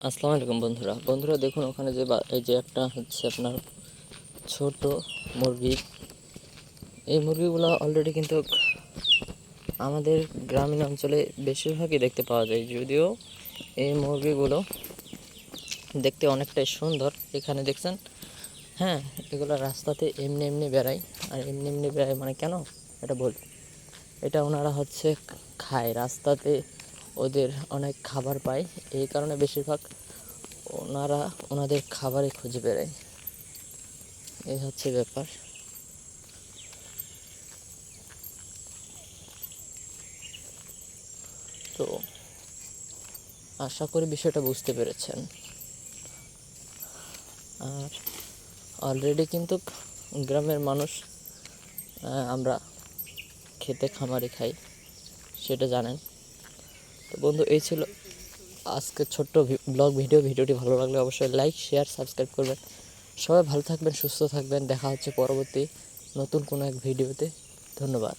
আসসালামু আলাইকুম বন্ধুরা দেখুন ওখানে এই যে একটা হচ্ছে আপনার ছোট মুরগি। এই মুরগিগুলো অলরেডি কিন্তু আমাদের গ্রামীণ অঞ্চলে বেশিরভাগই দেখতে পাওয়া যায়, যদিও এই মুরগিগুলো দেখতে অনেকটাই সুন্দর। এখানে দেখছেন, হ্যাঁ, এগুলো রাস্তাতে এমনি এমনি বেড়ায়। আর এমনি এমনি বেড়ায় মানে কেন এটা বলি, এটা ওনারা হচ্ছে খায় রাস্তাতে, ওদের অনেক খাবার পায়, এই কারণে বেশিরভাগ ওনারা ওনাদের খাবারে খুঁজে বেড়ায়। এই হচ্ছে ব্যাপার। তো আশা করি বিষয়টা বুঝতে পেরেছেন। আর অলরেডি কিন্তু গ্রামের মানুষ, আমরা খেতে খামারে খাই, সেটা জানেন। তো বন্ধু, এই ছিল আজকের ছোট্ট ভিডিওটি ভালো লাগলে অবশ্যই লাইক, শেয়ার, সাবস্ক্রাইব করবেন। সবাই ভালো থাকবেন, সুস্থ থাকবেন। দেখা হচ্ছে পরবর্তী নতুন কোনো এক ভিডিওতে। ধন্যবাদ।